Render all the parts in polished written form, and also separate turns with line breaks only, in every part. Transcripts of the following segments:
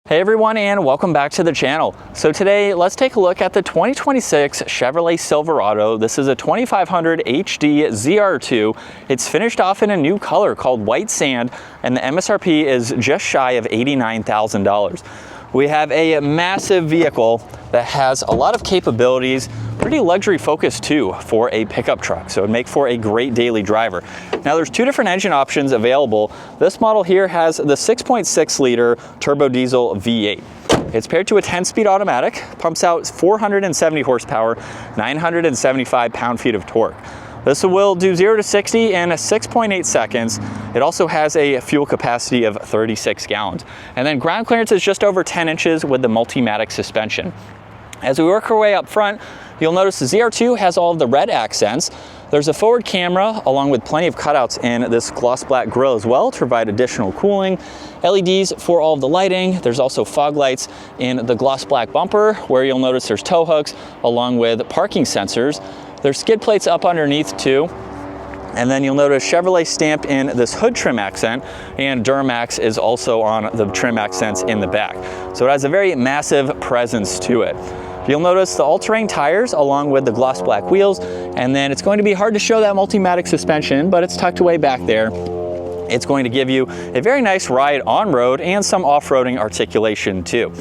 Hey everyone, and welcome back to the channel. So today let's take a look at the 2026 Chevrolet Silverado. This is a 2500 HD ZR2. It's finished off in a new color called white sand, and the MSRP is just shy of $89,000. We have a massive vehicle that has a lot of capabilities, pretty luxury focused too for a pickup truck, so it would make for a great daily driver. Now there's two different engine options available. This model here has the 6.6 liter turbo diesel V8. It's paired to a 10-speed automatic, pumps out 470 horsepower, 975 pound-feet of torque. This will do 0 to 60 in 6.8 seconds. It also has a fuel capacity of 36 gallons. And then ground clearance is just over 10 inches with the Multimatic suspension. As we work our way up front, you'll notice the ZR2 has all of the red accents. There's a forward camera along with plenty of cutouts in this gloss black grille as well to provide additional cooling. LEDs for all of the lighting. There's also fog lights in the gloss black bumper where you'll notice there's tow hooks along with parking sensors. There's skid plates up underneath too. And then you'll notice Chevrolet stamped in this hood trim accent, and Duramax is also on the trim accents in the back. So it has a very massive presence to it. You'll notice the all-terrain tires along with the gloss black wheels, and then it's going to be hard to show that Multimatic suspension, but it's tucked away back there. It's going to give you a very nice ride on-road and some off-roading articulation too.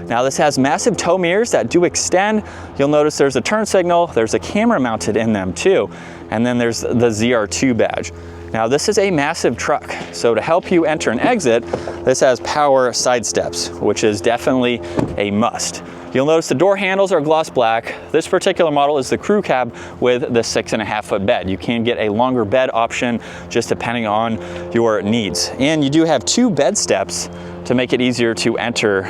Now this has massive tow mirrors that do extend. You'll notice there's a turn signal, there's a camera mounted in them too, and then there's the ZR2 badge. Now this is a massive truck, so to help you enter and exit, this has power side steps, which is definitely a must. You'll notice the door handles are gloss black. This particular model is the crew cab with the 6.5-foot bed. You can get a longer bed option just depending on your needs. And you do have two bed steps to make it easier to enter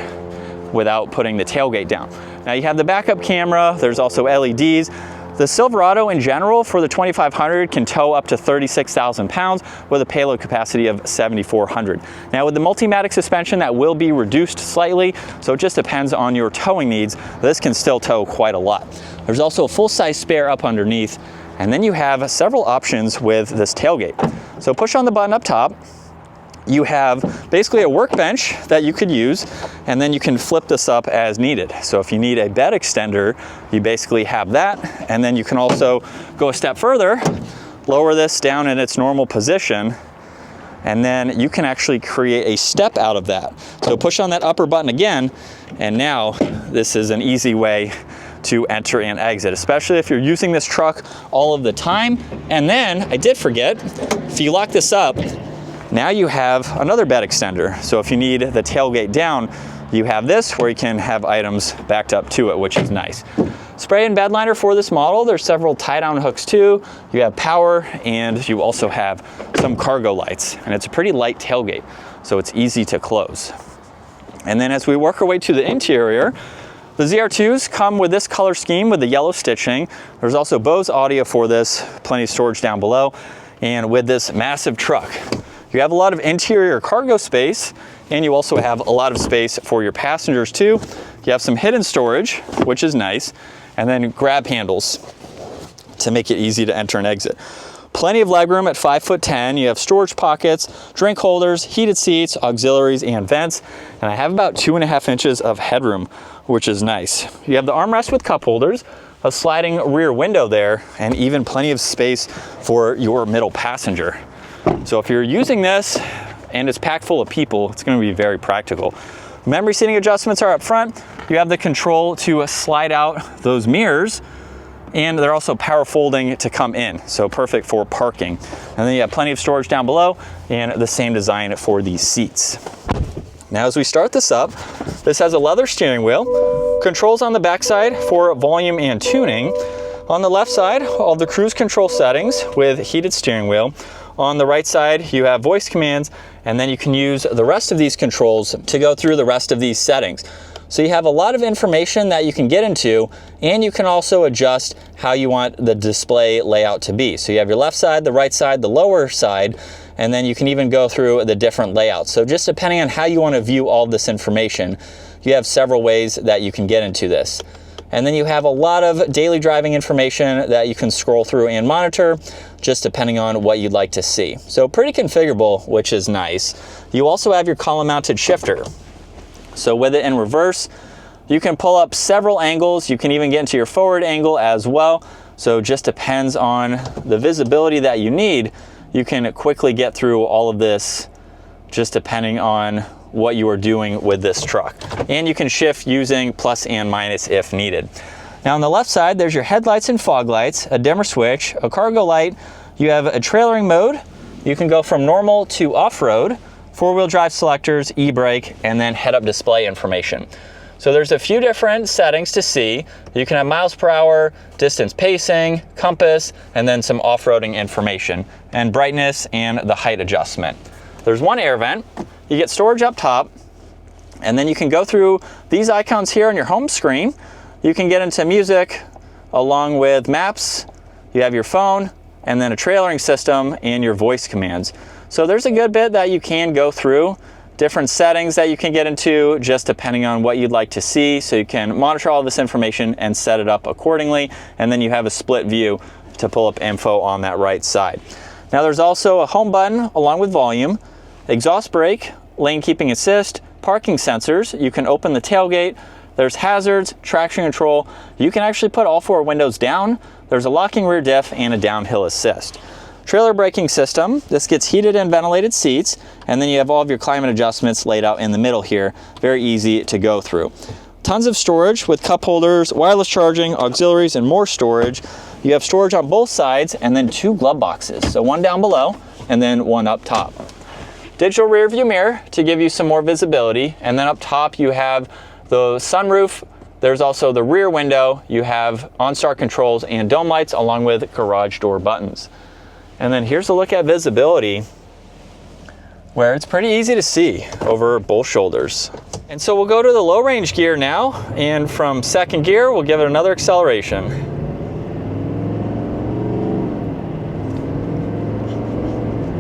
without putting the tailgate down. Now you have the backup camera, there's also LEDs. The Silverado in general for the 2500 can tow up to 36,000 pounds with a payload capacity of 7,400. Now with the Multimatic suspension, that will be reduced slightly, so it just depends on your towing needs. This can still tow quite a lot. There's also a full-size spare up underneath, and then you have several options with this tailgate. So push on the button up top. You have basically a workbench that you could use, and then you can flip this up as needed. So if you need a bed extender, you basically have that, and then you can also go a step further, lower this down in its normal position, and then you can actually create a step out of that. So push on that upper button again, and now this is an easy way to enter and exit, especially if you're using this truck all of the time. And then, I did forget, if you lock this up, now you have another bed extender. So if you need the tailgate down, you have this where you can have items backed up to it, which is nice. Spray and bed liner for this model. There's several tie-down hooks too. You have power, and you also have some cargo lights. And it's a pretty light tailgate, so it's easy to close. And then as we work our way to the interior, the ZR2s come with this color scheme with the yellow stitching. There's also Bose audio for this, plenty of storage down below. And with this massive truck, you have a lot of interior cargo space, and you also have a lot of space for your passengers too. You have some hidden storage, which is nice, and then grab handles to make it easy to enter and exit. Plenty of legroom at 5'10". You have storage pockets, drink holders, heated seats, auxiliaries, and vents, and I have about 2.5 inches of headroom, which is nice. You have the armrest with cup holders, a sliding rear window there, and even plenty of space for your middle passenger. So if you're using this and it's packed full of people, it's going to be very practical. Memory seating adjustments are up front. You have the control to slide out those mirrors, and they're also power folding to come in, so perfect for parking. And then you have plenty of storage down below and the same design for these seats. Now as we start this up, this has a leather steering wheel, controls on the backside for volume and tuning. On the left side, all the cruise control settings with heated steering wheel. On the right side, you have voice commands, and then you can use the rest of these controls to go through the rest of these settings. So you have a lot of information that you can get into, and you can also adjust how you want the display layout to be. So you have your left side, the right side, the lower side, and then you can even go through the different layouts. So just depending on how you want to view all this information, you have several ways that you can get into this. And then you have a lot of daily driving information that you can scroll through and monitor, just depending on what you'd like to see. So pretty configurable, which is nice. You also have your column mounted shifter. So with it in reverse, you can pull up several angles. You can even get into your forward angle as well. So it just depends on the visibility that you need. You can quickly get through all of this just depending on what you are doing with this truck. And you can shift using plus and minus if needed. Now on the left side, there's your headlights and fog lights, a dimmer switch, a cargo light. You have a trailering mode. You can go from normal to off-road, four-wheel drive selectors, e-brake, and then head-up display information. So there's a few different settings to see. You can have miles per hour, distance pacing, compass, and then some off-roading information, and brightness and the height adjustment. There's one air vent. You get storage up top, and then you can go through these icons here on your home screen. You can get into music along with maps. You have your phone, and then a trailering system and your voice commands. So there's a good bit that you can go through, different settings that you can get into just depending on what you'd like to see. So you can monitor all this information and set it up accordingly. And then you have a split view to pull up info on that right side. Now there's also a home button along with volume, exhaust brake, lane keeping assist, parking sensors. You can open the tailgate. There's hazards, traction control. You can actually put all four windows down. There's a locking rear diff and a downhill assist. Trailer braking system. This gets heated and ventilated seats. And then you have all of your climate adjustments laid out in the middle here. Very easy to go through. Tons of storage with cup holders, wireless charging, auxiliaries, and more storage. You have storage on both sides and then two glove boxes. So one down below and then one up top. Digital rear view mirror to give you some more visibility. And then up top you have the sunroof. There's also the rear window. You have OnStar controls and dome lights along with garage door buttons. And then here's a look at visibility where it's pretty easy to see over both shoulders. And so we'll go to the low range gear now, and from second gear, we'll give it another acceleration.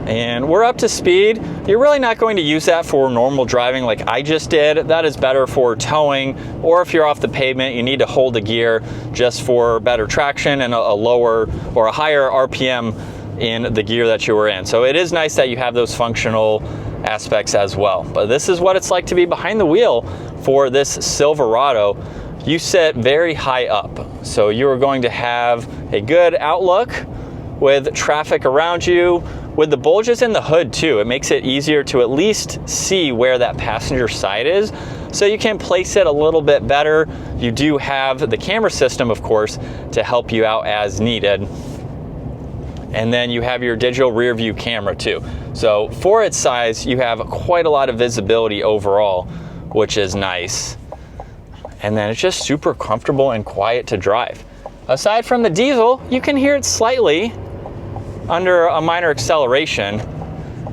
And we're up to speed. You're really not going to use that for normal driving like I just did. That is better for towing, or if you're off the pavement, you need to hold the gear just for better traction and a lower or a higher RPM in the gear that you were in. So it is nice that you have those functional aspects as well. But this is what it's like to be behind the wheel for this Silverado. You sit very high up, so you are going to have a good outlook with traffic around you. With the bulges in the hood too, it makes it easier to at least see where that passenger side is, so you can place it a little bit better. You do have the camera system, of course, to help you out as needed. And then you have your digital rear view camera too. So for its size, you have quite a lot of visibility overall, which is nice. And then it's just super comfortable and quiet to drive. Aside from the diesel, you can hear it slightly under a minor acceleration,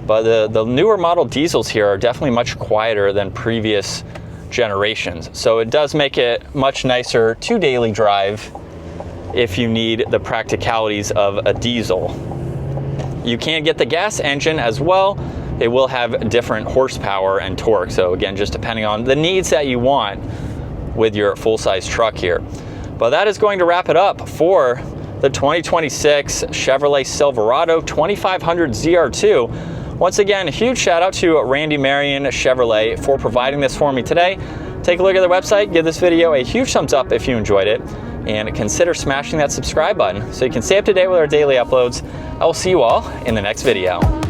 but the newer model diesels here are definitely much quieter than previous generations. So it does make it much nicer to daily drive if you need the practicalities of a diesel. You can get the gas engine as well. It will have different horsepower and torque. So again, just depending on the needs that you want with your full-size truck here. But that is going to wrap it up for the 2026 Chevrolet Silverado 2500 ZR2. Once again, a huge shout out to Randy Marion Chevrolet for providing this for me today. Take a look at their website, give this video a huge thumbs up if you enjoyed it, and consider smashing that subscribe button so you can stay up to date with our daily uploads. I will see you all in the next video.